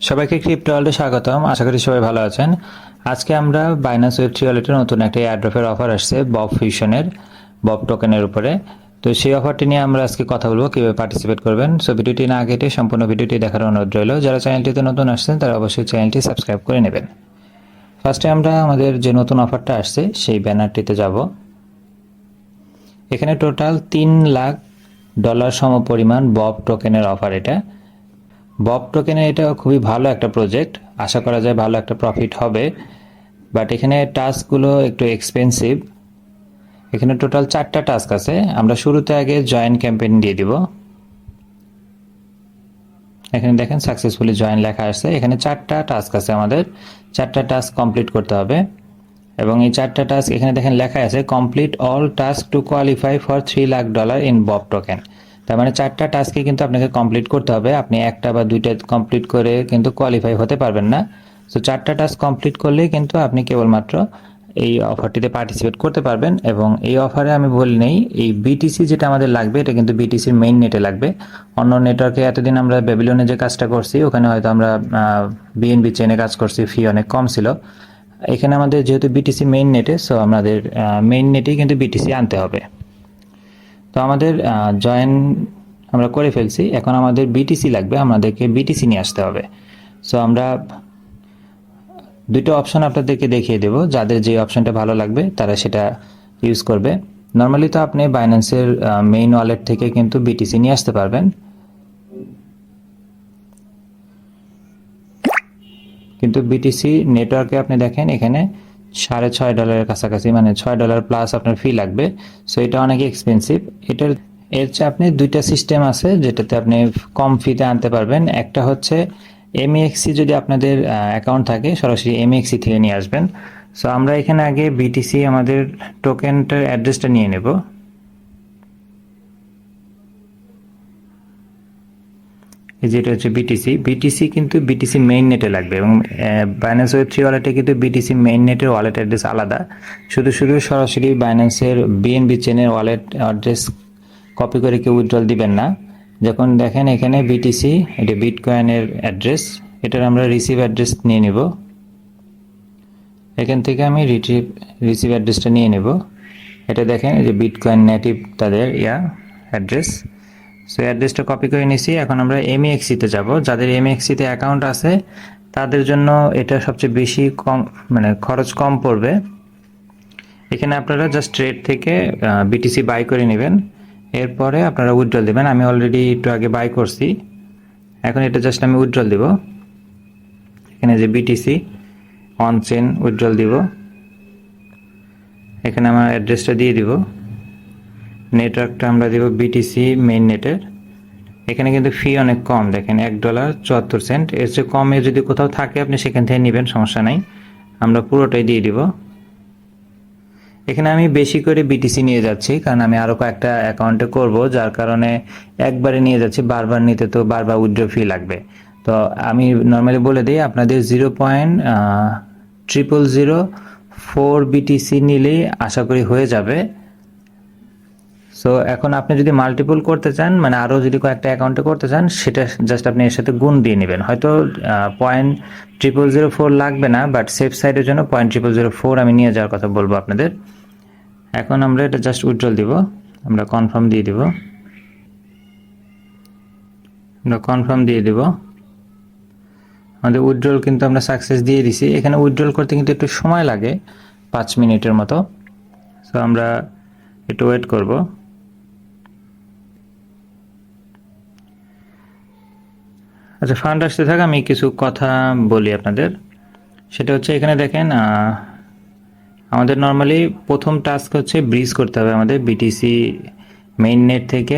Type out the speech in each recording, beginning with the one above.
সবাইকে ক্রিপ্টো ওয়ার্ল্ডে স্বাগতম। আশা করি সবাই ভালো আছেন। আজকে আমরা বাইন্যান্স ওয়েব থ্রি ওয়ালেটের নতুন একটা এয়ারড্রপের অফার আসছে বব ফিউশনের, বব টোকেনের উপরে। তো সেই অফারটি নিয়ে আমরা আজকে কথা বলবো, কীভাবে পার্টিসিপেট করবেন। সো ভিডিওটি না কেটে সম্পূর্ণ ভিডিওটি দেখার অনুরোধ রইল। যারা চ্যানেলটিতে নতুন আসছেন তারা অবশ্যই চ্যানেলটি সাবস্ক্রাইব করে নেবেন। ফার্স্টে আমরা আমাদের যে নতুন অফারটা আসছে সেই ব্যানারটিতে যাব। এখানে টোটাল $3 লাখ সম পরিমাণ বব টোকেনের অফার। এটা বব টোকেনের এটা খুবই ভালো একটা প্রজেক্ট, আশা করা যায় ভালো একটা প্রফিট হবে। বাট এখানে টাস্কগুলো একটু এক্সপেন্সিভ। এখানে টোটাল 4টা টাস্ক আছে। আমরা শুরুতে আগে জয়েন ক্যাম্পেইন দিয়ে দিব। এখানে দেখেন সাকসেসফুলি জয়েন লেখা আসছে। এখানে 4টা টাস্ক আছে, আমাদের 4টা টাস্ক কমপ্লিট করতে হবে। এবং এই 4টা টাস্ক এখানে দেখেন লেখা আছে complete all task to qualify for $3 lakh in Bob token. তার মানে 4টা টাস্কই কিন্তু আপনাকে কমপ্লিট করতে হবে। আপনি একটা বা দুইটা কমপ্লিট করে কিন্তু কোয়ালিফাই হতে পারবেন না। সো 4টা টাস্ক কমপ্লিট করলেই কিন্তু আপনি কেবলমাত্র এই অফারটিতে পার্টিসিপেট করতে পারবেন। এবং এই অফারে আমি বলি নেই, এই বিটিসি যেটা আমাদের লাগবে এটা কিন্তু বিটিসির মেইন নেটে লাগবে। অন্য নেটওয়ার্কে এতদিন আমরা ব্যাবিলনে যে কাজটা করছি ওখানে হয়তো আমরা বিএনবি চেনে কাজ করছি, ফি অনেক কম ছিল। এখানে আমাদের যেহেতু বিটিসি মেইন নেটে, সো আমাদের মেইন নেটেই কিন্তু বিটিসি আনতে হবে। তো আমাদের জয়েন আমরা করে ফেলছি, এখন আমাদের বিটিসি লাগবে, আমাদেরকে বিটিসি নিয়ে আসতে হবে। সো আমরা দুটো অপশন আপনাদেরকে দেখিয়ে দেব, যাদের যে অপশনটা ভালো লাগবে তারা সেটা ইউজ করবে। নর্মালি তো আপনি বাইন্যান্সের মেইন ওয়ালেট থেকে কিন্তু বিটিসি নিয়ে আসতে পারবেন, কিন্তু বিটিসি নেটওয়ার্কে আপনি দেখেন এখানে $6.5 কাছাকাছি, মানে $6 প্লাস আপনার ফি লাগবে। সো এটা অনেক এক্সপেন্সিভ। এর চেয়ে আপনি দুইটা সিস্টেম আছে যেটাতে আপনি কম ফিতে আনতে পারবেন। একটা হচ্ছে এমএক্সি, যদি আপনাদের অ্যাকাউন্ট থাকে সরাসরি এমএক্সি থেকে নিয়ে আসবেন। সো আমরা এখানে আগে বিটিসি আমাদের টোকেনটার অ্যাড্রেসটা নিয়ে নেব। যেটা হচ্ছে বিটিসি। বিটিসি কিন্তু বিটিসি মেইন নেটে লাগবে, এবং বাইন্যান্স ওয়েব থ্রি ওয়ালেটে কিন্তু বিটিসি মেইন নেটের ওয়ালেট অ্যাড্রেস আলাদা। শুধু সরাসরি বাইন্যান্সের বিএনবি চেনের ওয়ালেট অ্যাড্রেস কপি করে কেউ উইথড্রল দিবেন না। যখন দেখেন এখানে বিটিসি, এটা বিটকয়েনের অ্যাড্রেস, এটার আমরা রিসিভ অ্যাড্রেস নিয়ে নেব। এখান থেকে আমি রিসিভ অ্যাড্রেসটা নিয়ে নেব। এটা দেখেন এই যে বিটকয়েন নেটিভ তাদের অ্যাড্রেস। সো অ্যাড্রেসটা কপি করে নিছি। এখন আমরা এমএক্সিতে যাব। যাদের এমএক্সিতে অ্যাকাউন্ট আছে তাদের জন্য এটা সবচেয়ে বেশি কম, মানে খরচ কম পড়বে। এখানে আপনারা জাস্ট ট্রেড থেকে বিটিসি বাই করে নেবেন, এরপরে আপনারা উইথড্রল দেবেন। আমি অলরেডি একটু আগে বাই করছি, এখন এটা জাস্ট আমি উইথড্রল দিব। এখানে যে বিটিসি অন চেন উইথড্রল দিব, এখানে আমার অ্যাড্রেসটা দিয়ে দিব। নেটওয়ার্কটা আমরা দিব বিটিসি মেইন নেটের। এখানে কিন্তু ফি অনেক কম, দেখেন $1.74। এর চেয়ে কমে যদি কোথাও থাকে আপনি সেখান থেকে নেবেন, সমস্যা নাই। আমরা পুরোটাই দিয়ে দিব। এখানে আমি বেশি করে বিটিসি নিয়ে যাচ্ছি কারণ আমি আরও কয়েকটা অ্যাকাউন্টে করব, যার কারণে একবারে নিয়ে যাচ্ছি। বারবার নিতে তো বারবার উইথড্র ফি লাগবে। তো আমি নর্মালি বলে দিই, আপনাদের 0.0004 বিটিসি নিলেই আশা করি হয়ে যাবে। সো এখন আপনি যদি মাল্টিপল করতে চান, মানে আরও যদি কয়েকটা অ্যাকাউন্টে করতে চান, সেটা জাস্ট আপনি এর সাথে গুণ দিয়ে নেবেন। হয়তো 0.0004 লাগবে না, বাট সেফ সাইডের জন্য 0.0004 আমি নিয়ে যাওয়ার কথা বলবো আপনাদের। এখন আমরা এটা জাস্ট উইথড্রল দিব, আমরা কনফার্ম দিয়ে দিব। আমরা কনফার্ম দিয়ে দিব। আমাদের উইথড্রল কিন্তু আমরা সাকসেস দিয়ে দিছি। এখানে উইথড্রল করতে কিন্তু একটু সময় লাগে, 5 মিনিটের মতো। সো আমরা একটু ওয়েট করব। আচ্ছা, ফান্ড আসতে থাকা আমি কিছু কথা বলি আপনাদের। সেটা হচ্ছে এখানে দেখেন আমাদের নর্মালি প্রথম টাস্ক হচ্ছে ব্রিজ করতে হবে আমাদের বিটিসি মেইন নেট থেকে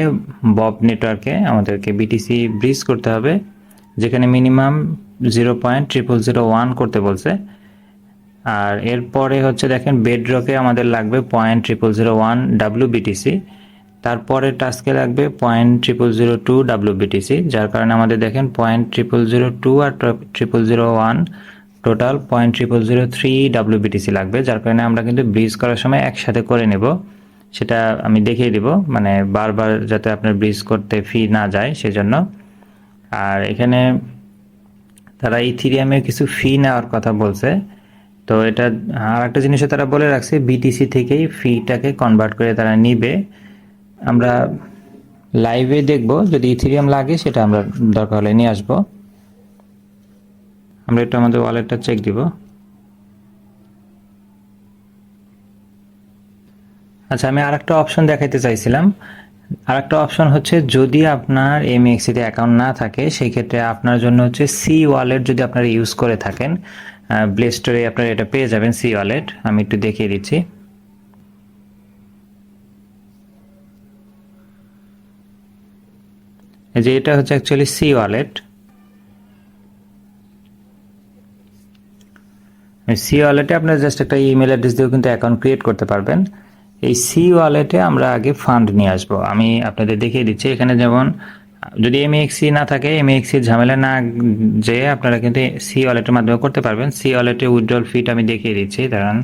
বব নেটওয়ার্কে। আমাদেরকে বিটিসি ব্রিজ করতে হবে, যেখানে মিনিমাম 0.0001 করতে বলছে। আর এরপরে হচ্ছে দেখেন বেডরকে আমাদের লাগবে 0.0001 WBTC। তারপরে টাস্কে লাগবে 0.0002 WBTC, যার কারণে আমাদের দেখেন 0.0002 আর 0.0001 টোটাল 0.0003 WBTC লাগবে। যার কারণে আমরা কিন্তু ব্রিজ করার সময় একসাথে করে নেব, সেটা আমি দেখিয়ে দিব, মানে বারবার যাতে আপনার ব্রিজ করতে ফি না যায় সেজন্য। আর এখানে তারা ইথিরিয়ামে কিছু ফি নেওয়ার কথা বলছে। তো এটা আর একটা জিনিসও তারা বলে রাখছে, বিটিসি থেকেই ফিটাকে কনভার্ট করে তারা নিবে। আমরা লাইভে দেখব, যদি ইথিরিয়াম লাগে সেটা আমরা দরকার হলে নিয়ে আসবো। আমরা একটু আমাদের ওয়ালেটটা চেক দিব। আচ্ছা, আমি আরেকটা অপশন দেখাইতে চাইছিলাম। আরেকটা অপশন হচ্ছে, যদি আপনার এমএক্সিতে অ্যাকাউন্ট না থাকে সেই ক্ষেত্রে আপনার জন্য হচ্ছে সি ওয়ালেট যদি আপনারা ইউজ করে থাকেন, প্লে স্টোরে আপনারা এটা পেয়ে যাবেন সি ওয়ালেট। আমি একটু দেখিয়ে দিচ্ছি। এই যে এটা হচ্ছে অ্যাকচুয়ালি সি ওয়ালেট। সি ওয়ালেটে আপনারা জাস্ট একটা ইমেল অ্যাড্রেস দিয়েও কিন্তু অ্যাকাউন্ট ক্রিয়েট করতে পারবেন। এই সি ওয়ালেটে আমরা আগে ফান্ড নিয়ে আসবো। আমি আপনাদের দেখিয়ে দিচ্ছি। এখানে যেমন যদি এমএক্সি না থাকে, এমএক্সির ঝামেলা না যে আপনারা কিন্তু সি ওয়ালেটের মাধ্যমে করতে পারবেন। সি ওয়ালেটে উইথড্রল ফিটা আমি দেখিয়ে দিচ্ছি, দাঁড়ান।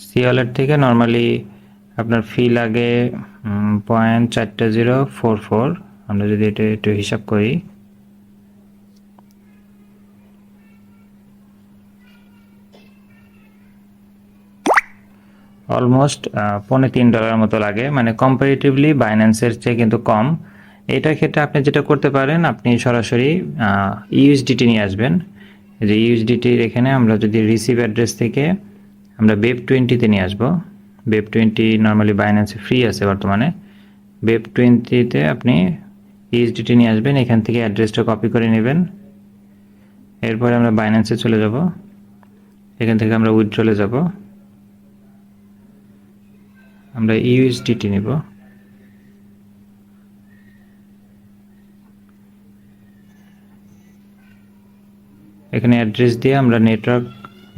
সি ওয়ালেট থেকে নর্মালি আপনার ফি লাগে 0.4044। আমরা যদি এটা একটু হিসাব করি, অলমোস্ট $3.25 মতো লাগে, মানে কম্পারেটিভলি বাইন্যান্সের চেয়ে কিন্তু কম। এটার ক্ষেত্রে আপনি যেটা করতে পারেন, আপনি সরাসরি ইউএসডিটি নিয়ে আসবেন। যে ইউএসডিটির এখানে আমরা যদি রিসিভ অ্যাড্রেস থেকে আমরা Web20-তে নিয়ে আসবো। Web20 নর্মালি বাইন্যান্সে ফ্রি আছে বর্তমানে। Web20-তে আপনি ইউএসডিটি নিয়ে আসবেন, এখান থেকে অ্যাড্রেসটা কপি করে নেবেন। এরপরে আমরা বাইন্যান্সে চলে যাব, এখান থেকে আমরা উইথড্রলে যাব, আমরা ইউএসডিটি নেব। এখানে অ্যাড্রেস দিয়ে আমরা নেটওয়ার্ক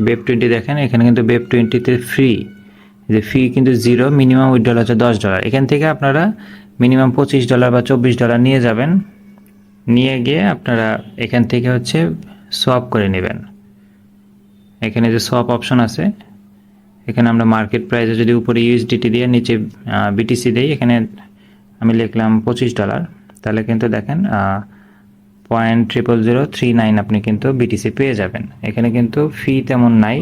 Web20 দেখেন, এখানে কিন্তু Web20-তে ফ্রি, যে ফি কিন্তু 0, মিনিমাম উইথড্রল হচ্ছে $10। এখান থেকে আপনারা মিনিমাম $25 বা $24 নিয়ে যাবেন। নিয়ে গিয়ে আপনারা এখান থেকে হচ্ছে সোয়াপ করে নেবেন। এখানে যে সোয়াপ অপশন আছে, এখানে আমরা মার্কেট প্রাইসে যদি উপরে ইউএসডিটি দিয়ে নিচে বিটিসি দেই, এখানে আমি লিখলাম $25, তাহলে কিন্তু দেখেন 0.00039 আপনি কিন্তু বিটিসি পেয়ে যাবেন। এখানে কিন্তু ফি তেমন নাই,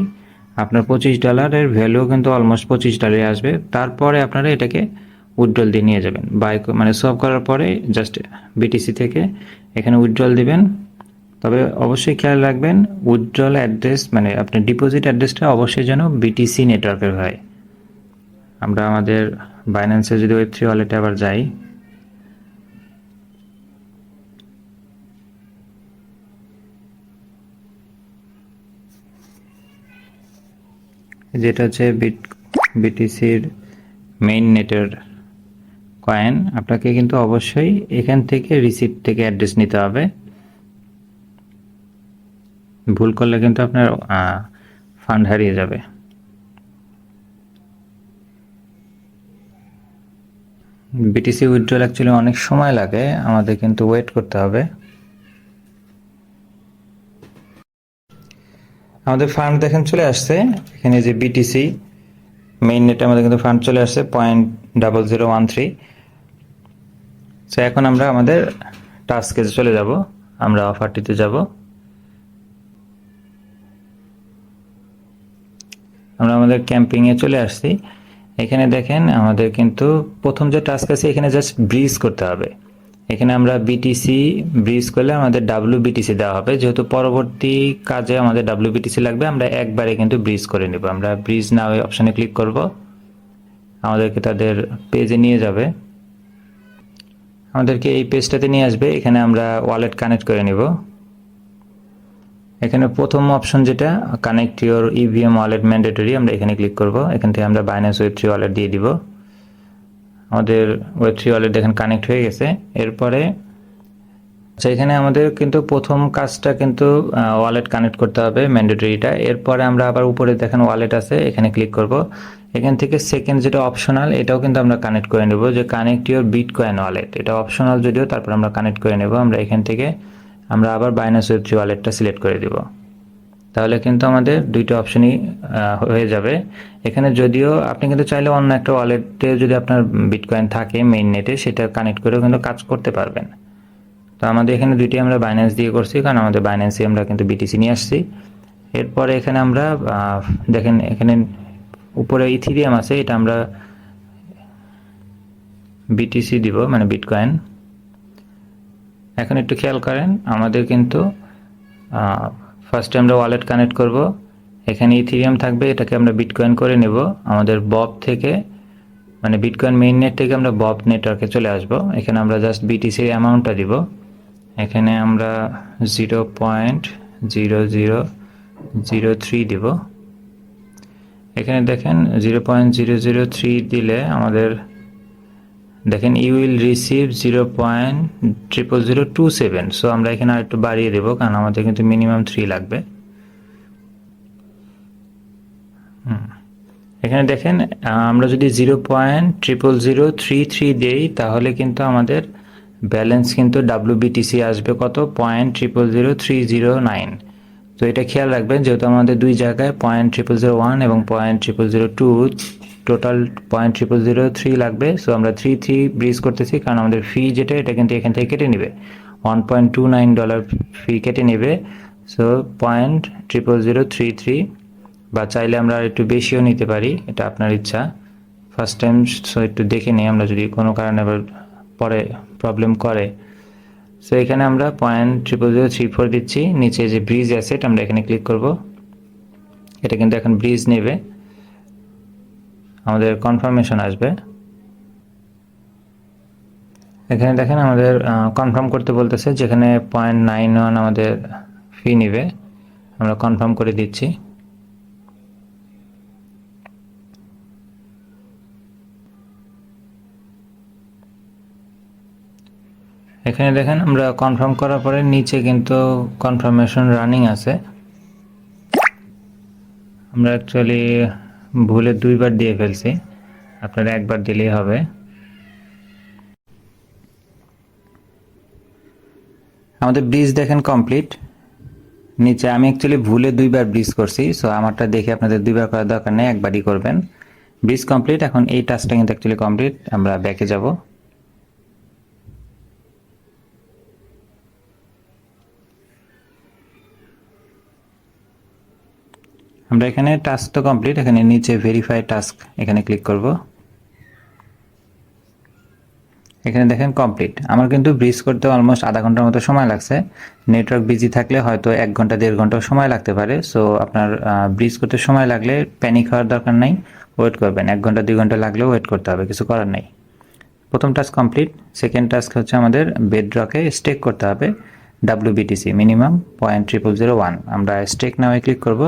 আপনার $25 ভ্যালু কিন্তু অলমোস্ট $25 আসবে। তারপরে আপনারা এটাকে উইথড্রল দিয়ে নিয়ে যাবেন, বাই মানে সোয়াপ করার পরে জাস্ট বিটিসি থেকে এখানে উইথড্রল দিবেন। তবে অবশ্যই খেয়াল রাখবেন, উইথড্রল অ্যাড্রেস মানে আপনার ডিপোজিট অ্যাড্রেসটা অবশ্যই যেন বিটিসি নেটওয়ার্কের হয়। আমরা আমাদের বাইন্যান্সে যদি Web3 ওয়ালেটে আবার যাই, যেটা হচ্ছে বিটিসির মেইন নেটের কয়েন, আপনাকে কিন্তু অবশ্যই এখান থেকে রিসিপ্ট থেকে অ্যাড্রেস নিতে হবে। ভুল করলে কিন্তু আপনার ফান্ড হারিয়ে যাবে। বিটিসি উইথড্রল অ্যাকচুয়ালি অনেক সময় লাগে, আমাদের কিন্তু ওয়েট করতে হবে। আমাদের ফান্ড দেখেন চলে আসছে, এখানে যে বিটিসি মেইন নেটে আমাদের কিন্তু ফান্ড চলে আসছে 0.0013। তো এখন আমরা আমাদের টাস্কে চলে যাব, আমরা অফারটিতে যাব। আমরা আমাদের ক্যাম্পিংয়ে চলে আসছি। এখানে দেখেন আমাদের কিন্তু প্রথম যে টাস্ক আছে, এখানে জাস্ট ব্রিজ করতে হবে। এখানে আমরা বিটিসি ব্রিজ করলে আমাদের WBTC দেওয়া হবে, যেহেতু পরবর্তী কাজে আমাদের WBTC লাগবে, আমরা একবারে কিন্তু ব্রিজ করে নেব। আমরা ব্রিজ নাও অপশানে ক্লিক করব, আমাদেরকে তাদের পেজে নিয়ে যাবে, আমাদেরকে এই পেজটাতে নিয়ে আসবে। এখানে আমরা ওয়ালেট কানেক্ট করে নিব। এখানে প্রথম অপশন যেটা connect your EVM wallet mandatory, আমরা এখানে ক্লিক করব। এখান থেকে আমরা বাইন্যান্স Web3 ওয়ালেট দিয়ে দিব। আমাদের Web3 ওয়ালেট দেখেন কানেক্ট হয়ে গেছে। এরপরে আচ্ছা, এখানে আমাদের কিন্তু প্রথম কাজটা কিন্তু ওয়ালেট কানেক্ট করতে হবে ম্যান্ডেটরিটা। এরপরে আমরা আবার উপরে দেখেন ওয়ালেট আছে, এখানে ক্লিক করব। এখান থেকে সেকেন্ড যেটা অপশনাল, এটাও কিন্তু আমরা কানেক্ট করে নেব, যে কানেক্ট ইউর বিটকয়েন ওয়ালেট। এটা অপশনাল যদিও, তারপর আমরা কানেক্ট করে নেব। আমরা এখান থেকে আমরা আবার বাইন্যান্স Web3 ওয়ালেটটা সিলেক্ট করে দিব। তাহলে কিন্তু আমাদের দুইটা অপশনই হয়ে যাবে। এখানে যদিও আপনি কিন্তু চাইলে অন্য একটা ওয়ালেটে যদি আপনার বিটকয়েন থাকে মেইন নেটে, সেটা কানেক্ট করেও কিন্তু কাজ করতে পারবেন। তো আমাদের এখানে দুইটি আমরা বাইন্যান্স দিয়ে করছি, কারণ আমাদের বাইন্যান্সে আমরা কিন্তু বিটিসি নিয়ে আসছি। এরপরে এখানে আমরা দেখেন এখানে উপরে ইথিরিয়াম আছে, এটা আমরা বিটিসি দিব, মানে বিটকয়েন। এখন একটু খেয়াল করেন, আমাদের কিন্তু ফার্স্টে আমরা ওয়ালেট কানেক্ট করব, এখানে ইথিরিয়াম থাকবে, এটাকে আমরা বিটকয়েন করে নেব। আমাদের বব থেকে, মানে বিটকয়েন মেইন নেট থেকে আমরা বব নেটওয়ার্কে চলে আসব। এখানে আমরা জাস্ট বিটিসির অ্যামাউন্টটা দিব, এখানে আমরা 0.0003 দিব। এখানে দেখেন 0.003 দিলে আমাদের দেখেন ইউ উইল রিসিভ 0.00027। সো আমরা এখানে আরেকটু বাড়িয়ে দেবো, কারণ আমাদের কিন্তু মিনিমাম 3 লাগবে। এখানে দেখেন আমরা যদি 0.00033 দেই, তাহলে কিন্তু আমাদের ব্যালেন্স কিন্তু WBTC আসবে কত, 0.000309। তো এটা খেয়াল রাখবেন, যেহেতু আমাদের দুই জায়গায় 0.0001 এবং 0.0002, টোটাল 0.0003 লাগবে। সো আমরা 33 ব্রিজ করতেছি, কারণ আমাদের ফি যেটা, এটা কিন্তু এখান থেকে কেটে নেবে, $1.29 ফি কেটে নেবে। সো 0.00033, বা চাইলে আমরা একটু বেশিও নিতে পারি, এটা আপনার ইচ্ছা। ফার্স্ট টাইম, সো একটু দেখে নিই, আমরা যদি কোনো কারণে আবার পরে প্রবলেম করে। সো এখানে আমরা 0.00034 দিচ্ছি। নিচে যে ব্রিজ অ্যাসেট, আমরা এখানে ক্লিক করব। এটা কিন্তু এখন ব্রিজ নেবে, আমাদের কনফার্মেশন আসবে। এখানে দেখেন আমাদের কনফার্ম করতে বলতেছে, যেখানে 0.91 আমাদের ফি নেবে, আমরা কনফার্ম করে দিচ্ছি। এখানে দেখেন আমরা কনফার্ম করার পরে নিচে কিন্তু কনফার্মেশন রানিং আছে। আমরা অ্যাকচুয়ালি ভুলে 2বার দিয়ে ফেলছি, আপনারা 1বার দিলেই হবে। আমাদের ব্রিজ দেখেন কমপ্লিট। নিচে আমি অ্যাকচুয়ালি ভুলে 2বার ব্রিজ করছি, সো আমারটা দেখে আপনাদের 2বার করার দরকার নেই, 1বারই করবেন। Bridge complete. এখন এই টাস্কটা কিন্তু অ্যাকচুয়ালি কমপ্লিট। আমরা ব্যাকে যাব। আমরা এখানে টাস্ক তো কমপ্লিট, এখানে নিচে ভেরিফাই টাস্ক, এখানে ক্লিক করব। এখানে দেখেন কমপ্লিট। আমার কিন্তু ব্রিজ করতে অলমোস্ট আধা ঘন্টার মতো সময় লাগছে। নেটওয়ার্ক বিজি থাকলে হয়তো 1 ঘন্টা 1.5 ঘন্টাও সময় লাগতে পারে। সো আপনার ব্রিজ করতে সময় লাগলে প্যানিক হওয়ার দরকার নাই, ওয়েট করবেন। 1 ঘন্টা 2 ঘন্টা লাগলেও ওয়েট করতে হবে, কিছু করার নাই। প্রথম টাস্ক কমপ্লিট। সেকেন্ড টাস্ক হচ্ছে আমাদের বেডরকে স্টেক করতে হবে WBTC মিনিমাম 0.0001। আমরা স্টেক নাও ক্লিক করব।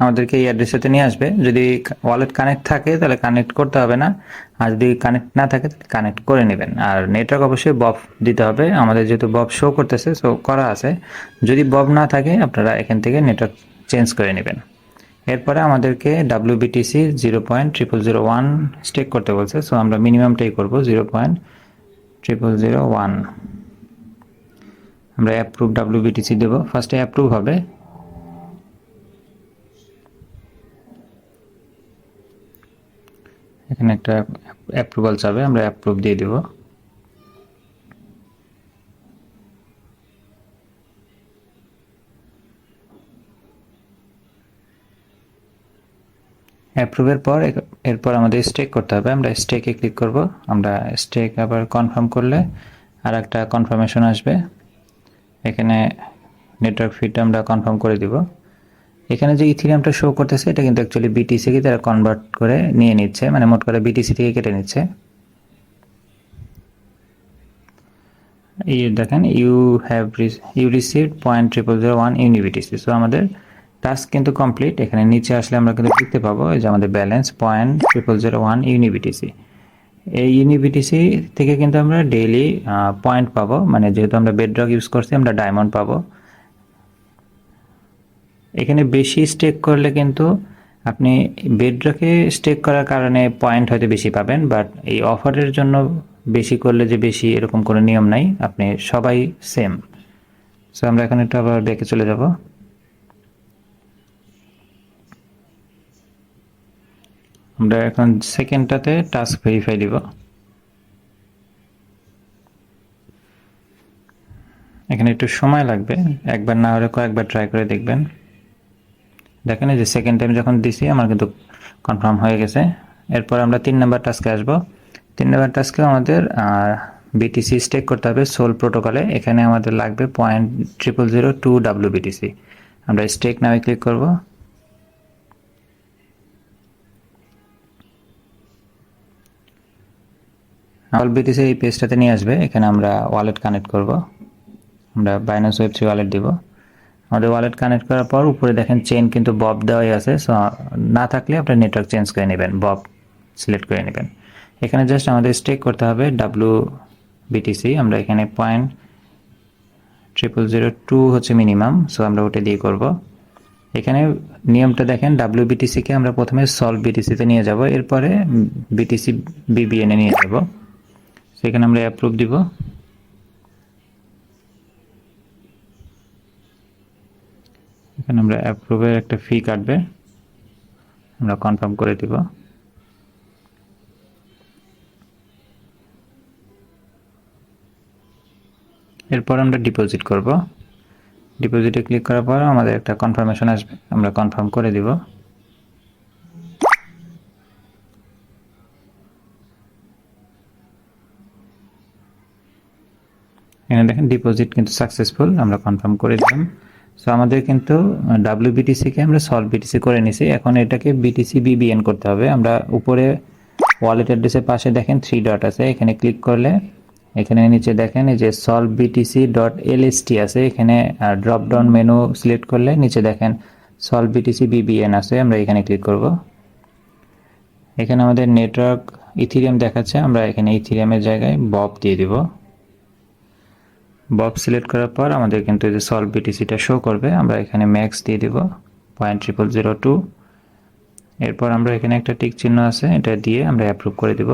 আমাদেরকে এই অ্যাড্রেসটাতে নিয়ে আসবে। যদি ওয়ালেট কানেক্ট থাকে তাহলে কানেক্ট করতে হবে না, আর যদি কানেক্ট না থাকে তাহলে কানেক্ট করে নেবেন। আর নেটওয়ার্ক অবশ্যই বব দিতে হবে, আমাদের যেহেতু বব শো করতেছে, শো করা আছে। যদি বব না থাকে আপনারা এখান থেকে নেটওয়ার্ক চেঞ্জ করে নেবেন। এরপরে আমাদেরকে WBTC 0.0001 স্টেক করতে বলছে, সো আমরা মিনিমামটাই করব 0.0001। আমরা অ্যাপ্রুভ WBTC দেব, ফার্স্টে অ্যাপ্রুভ হবে। এখানে একটা অ্যাপ্রুভাল চাবে, আমরা অ্যাপ্রুভ দিয়ে দেব। অ্যাপ্রুভের পর এরপর আমাদের স্টেক করতে হবে, আমরা স্টেকে ক্লিক করব। আমরা স্টেক আবার কনফার্ম করলে আর একটা কনফার্মেশন আসবে। এখানে নেটওয়ার্ক ফিডটা আমরা কনফার্ম করে দিব। এখানে যে ইথিরিয়ামটা শো করতেছে, এটা কিন্তু অ্যাকচুয়ালি বিটিসিকে তারা কনভার্ট করে নিয়ে নিচ্ছে, মানে মোট করে বিটিসি থেকে কেটে নিচ্ছে। এই দেখেন ইউ রিসিভড 0.0001 ইউনিবিটিসি। সো আমাদের টাস্ক কিন্তু কমপ্লিট। এখানে নিচে আসলে আমরা কিন্তু দেখতে পাবো এই যে আমাদের ব্যালেন্স 0.0001 ইউনিবিটিসি। এই ইউনিবিটিসি থেকে কিন্তু আমরা ডেইলি পয়েন্ট পাবো, মানে যেহেতু আমরা বেডরক ইউজ করছি আমরা ডায়মন্ড পাবো। এখানে বেশি স্টেক করলে কিন্তু আপনি বেডরকে স্টেক করার কারণে পয়েন্ট হয়তো বেশি পাবেন, বাট এই অফারের জন্য বেশি করলে যে বেশি এরকম কোনো নিয়ম নাই, আপনি সবাই সেম। সো আমরা এখন একটু আবার ব্যাকে চলে যাব। আমরা এখন সেকেন্ডটাতে টাস্ক ভেরিফাই দিব। এখানে একটু সময় লাগবে, একবার না হলে কয়েকবার ট্রাই করে দেখবেন। দেখেন এই যে সেকেন্ড টাইম যখন দিছি আমার কিন্তু কনফার্ম হয়ে গেছে। এরপর আমরা 3 নাম্বার টাস্কে আসব। 3 নাম্বার টাস্কে আমাদের বিটিসি স্টেক করতে হবে সোল প্রোটোকলে। এখানে আমাদের লাগবে 0.0002 WBTC। আমরা স্টেক নামে ক্লিক করব। অল বিটিসি এই পেজটাতে নিয়ে আসবে। এখানে আমরা ওয়ালেট কানেক্ট করব। আমরা বাইন্যান্স ওয়েব3 ওয়ালেট দিব। আমাদের ওয়ালেট কানেক্ট করার পর উপরে দেখেন চেইন কিন্তু বব দেওয়াই আছে। সো না থাকলে আপনি নেটওয়ার্ক চেঞ্জ করে নেবেন, বব সিলেক্ট করে নেবেন। এখানে জাস্ট আমাদের স্টেক করতে হবে WBTC। আমরা এখানে 0.0002 হচ্ছে মিনিমাম, সো আমরা ওটা দিয়ে করব। এখানে নিয়মটা দেখেন, WBTC কে আমরা প্রথমে সলভ বিটিসিতে নিয়ে যাব, এরপরে বিটিসি BBN এ নিয়ে যাব। সেখানে আমরা অ্যাপ্রুভ দিব। এখানে আমরা অ্যাপ্রুভের একটা ফি কাটবে, আমরা কনফার্ম করে দিব। এরপর আমরা ডিপোজিট করব। ডিপোজিটে ক্লিক করার পর আমাদের একটা কনফার্মেশন আসবে, আমরা কনফার্ম করে দিব। এখানে দেখেন ডিপোজিট কিন্তু সাকসেসফুল, আমরা কনফার্ম করে দিলাম। সো আমাদের কিন্তু WBTC কে আমরা সলভ বিটিসি করে নিছি। এখন এটাকে বিটিসি BBN করতে হবে। আমরা উপরে ওয়ালেট অ্যাড্রেসের পাশে দেখেন 3 ডট আছে, এখানে ক্লিক করলে এখানে নিচে দেখেন এই যে solvebtc.lst আছে, এখানে ড্রপ ডাউন মেনু সিলেক্ট করলে নিচে দেখেন solvebtc BBN আছে, আমরা এখানে ক্লিক করব। এখানে আমাদের নেটওয়ার্ক ইথিরিয়াম দেখাচ্ছে, আমরা এখানে ইথিরিয়ামের জায়গায় বব দিয়ে দিব। বব সিলেক্ট করার পর আমাদের কিন্তু এই যে সলভ বিটিসিটা শো করবে, আমরা এখানে ম্যাক্স দিয়ে দিব 0.0002। এরপর আমরা এখানে একটা টিক চিহ্ন আছে, এটা দিয়ে আমরা অ্যাপ্রুভ করে দিব।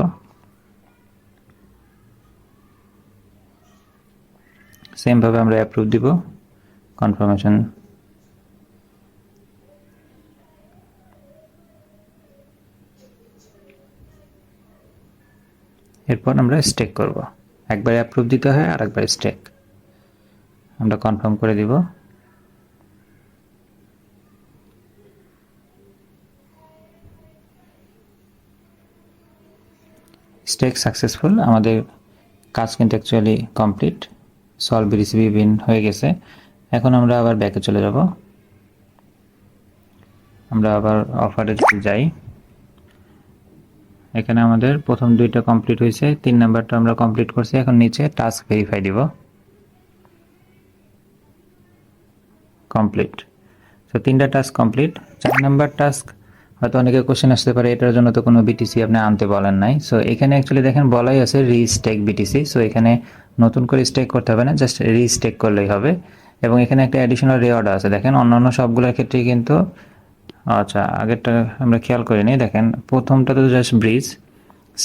সেম ভাবে আমরা অ্যাপ্রুভ দিব, কনফার্মেশন। এরপর আমরা স্টেক করব। একবার অ্যাপ্রুভ দিতে হয় আর একবার স্টেক। আমরা কনফার্ম করে দিব। স্টেক সাকসেসফুল, আমাদের কাজ কিন্তু actually complete. Solve BTC BBN হয়ে গেছে। এখন আমরা আবার ব্যাকে চলে যাব। আমরা আবার অফারে যাই। এখানে আমাদের প্রথম 2টা কমপ্লিট হয়েছে, 3 নাম্বারটা আমরা কমপ্লিট করছি। এখন নিচে টাস্ক ভেরিফাই দিব, কমপ্লিট। তো 3টা টাস্ক কমপ্লিট। 4 নাম্বার টাস্ক হয়তো অনেকে কোশ্চেন আসতে পারে, এটার জন্য তো কোনো বিটিসি আপনি আনতে বলেন নাই। সো এখানে অ্যাকচুয়ালি দেখেন বলাই আছে রিস্টেক বিটিসি। সো এখানে নতুন করে স্টেক করতে হবে না, জাস্ট রিস্টেক করলেই হবে। এবং এখানে একটা অ্যাডিশনাল রিওয়ার্ড আছে, দেখেন অন্যান্য সবগুলোর ক্ষেত্রেই কিন্তু, আচ্ছা আগেরটা আমরা খেয়াল করিনি। দেখেন প্রথমটা তো জাস্ট ব্রিজ,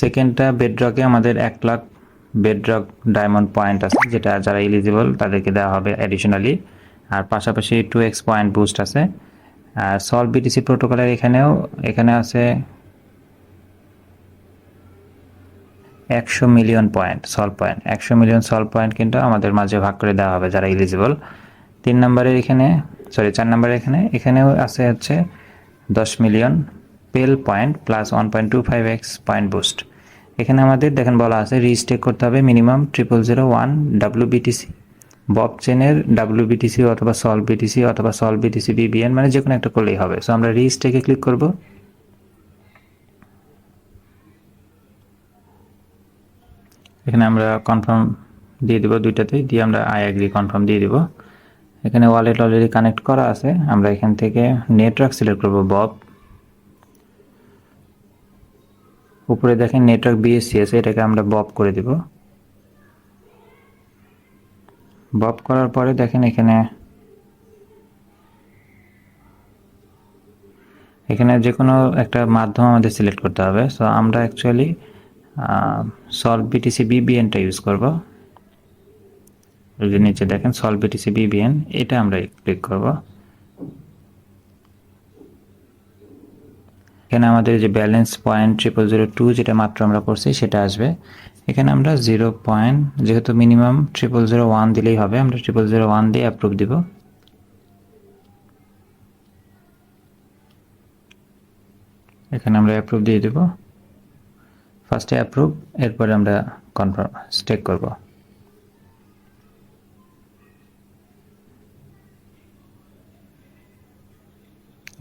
সেকেন্ডটা বেডরকে আমাদের 1 লাখ বেডরক ডায়মন্ড পয়েন্ট আছে, যেটা যারা এলিজিবল তাদেরকে দেওয়া হবে অ্যাডিশনালি। আর পাশাপাশি 2x পয়েন্ট বুস্ট আছে। আর সলভ বিটিসি প্রোটোকলের এখানে আছে 100 million point solve point. 100 million solve point কিন্তু আমাদের মাঝে ভাগ করে দেওয়া হবে যারা এলিজিবল। 3 নম্বরের এখানে, সরি 4 নম্বরের এখানেও আছে হচ্ছে 10 মিলিয়ন পেল point plus 1.25x point boost. এখানে আমাদের দেখেন বলা আছে রিস্টেক করতে হবে মিনিমাম 0001 WBTC, বব চেনের WBTC অথবা সলভ বিটিসি অথবা সলভ বিটিসি BBN, মানে যে কোনো একটা করলেই হবে। সো আমরা রিস্টেকে ক্লিক করব। এখানে আমরা কনফার্ম দিয়ে দিব, দুইটাতেই দিয়ে আমরা আই এগ্রি কনফার্ম দিয়ে দিব। এখানে ওয়ালেট অলরেডি কানেক্ট করা আছে, আমরা এখান থেকে নেটওয়ার্ক সিলেক্ট করব বব। উপরে দেখেন নেটওয়ার্ক BSC আছে, এটাকে আমরা বব করে দিব। বব করার পরে দেখেন এখানে যে কোনো একটা মাধ্যম আমাদের সিলেক্ট করতে হবে। সো আমরা অ্যাকচুয়ালি সলভ বিটিসি BBNটা ইউজ করব। এই যে নিচে দেখেন সলভ বিটিসি BBN, এটা আমরা ক্লিক করব। এখানে আমাদের যে ব্যালেন্স 0.0002 যেটা মাত্র আমরা করছি সেটা আসবে। এখানে আমরা 0. যেহেতু মিনিমাম 0001 দিলেই হবে, আমরা 0001 দিয়ে অ্যাপ্রুভ দিব। এখানে আমরা অ্যাপ্রুভ দিয়ে দেব। ফার্স্টে অ্যাপ্রুভ, এরপরে আমরা কনফার্ম স্টেক করব।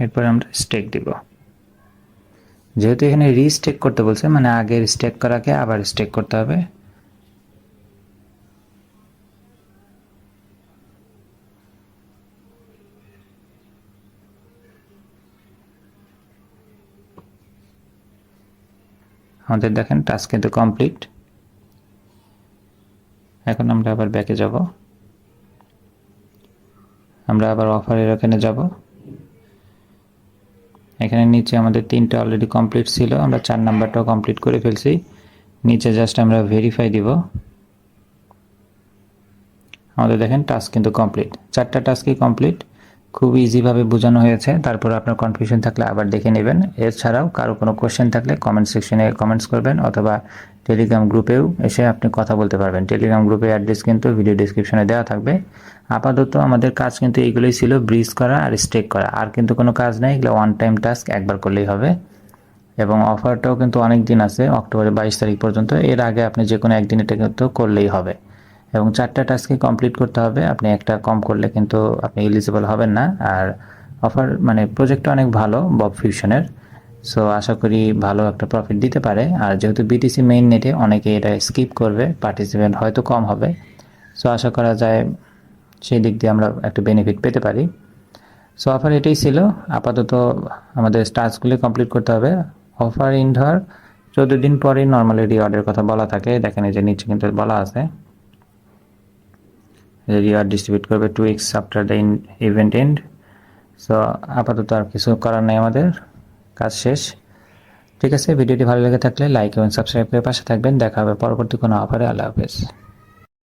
এরপরে আমরা স্টেক দিব। যেহেতু এখানে রিস্টেক করতে বলছে, মানে আগের স্টেক করাকে আবার স্টেক করতে হবে। আমাদের দেখেন টাস্ক কিন্তু কমপ্লিট। এখন আমরা আবার ব্যাকে যাব, আমরা আবার অফারের এখানে যাব। এখানে নিচে আমাদের 3টা অলরেডি কমপ্লিট ছিল, আমরা 4 নাম্বারটাও কমপ্লিট করে ফেলছি। নিচে জাস্ট আমরা ভেরিফাই দিব। আমাদের দেখেন টাস্ক কিন্তু কমপ্লিট, 4টা টাস্কই কমপ্লিট। খুব ইজিভাবে বোঝানো হয়েছে। তারপর আপনার কনফিউশন থাকলে আবার দেখে নেবেন। এছাড়াও কারো কোনো কোশ্চেন থাকলে কমেন্ট সেকশনে কমেন্টস করবেন, অথবা টেলিগ্রাম গ্রুপেও এসে আপনি কথা বলতে পারবেন। টেলিগ্রাম গ্রুপের অ্যাড্রেস কিন্তু ভিডিও ডেসক্রিপশনে দেওয়া থাকবে। আপাতত আমাদের কাজ কিন্তু এইগুলোই ছিল, ব্রিজ করা আর স্টেক করা, আর কিন্তু কোনো কাজ নেই। এগুলো ওয়ান টাইম টাস্ক, একবার করলেই হবে। এবং অফারটাও কিন্তু অনেক দিন আছে, অক্টোবরের 22 তারিখ পর্যন্ত। এর আগে আপনি যে কোনো একদিন এটা কিন্তু করলেই হবে। এবং 4টা টাস্কই কমপ্লিট করতে হবে। আপনি একটা কম করলে কিন্তু আপনি এলিজিবল হবেন না। আর অফার মানে প্রজেক্টটা অনেক ভালো বব ফিউশনের। সো আশা করি ভালো একটা প্রফিট দিতে পারে। আর যেহেতু বিটিসি মেইন নেটে অনেকে এটা স্কিপ করবে, পার্টিসিপেন্ট হয়তো কম হবে। সো আশা করা যায় সেই দিক দিয়ে আমরা একটা বেনিফিট পেতে পারি। সো অফার এটাই ছিল। আপাতত আমাদের টাস্কগুলি কমপ্লিট করতে হবে। অফার ইন ধর 14 দিন পরেই নর্মালি রিওয়ার্ডের কথা বলা থাকে। দেখেন এই যে নিচে কিন্তু বলা আছে রিওয়ার্ড ডিস্ট্রিবিউট করবে 2 weeks after the event end. So আপাতত আর কিছু করার নেই, আমাদের কাজ শেষ। ঠিক আছে, ভিডিওটি ভালো লেগে থাকলে লাইক এবং সাবস্ক্রাইব করে পাশে থাকবেন। দেখা হবে পরবর্তী কোনো অফারে। আল্লাহ হাফেজ।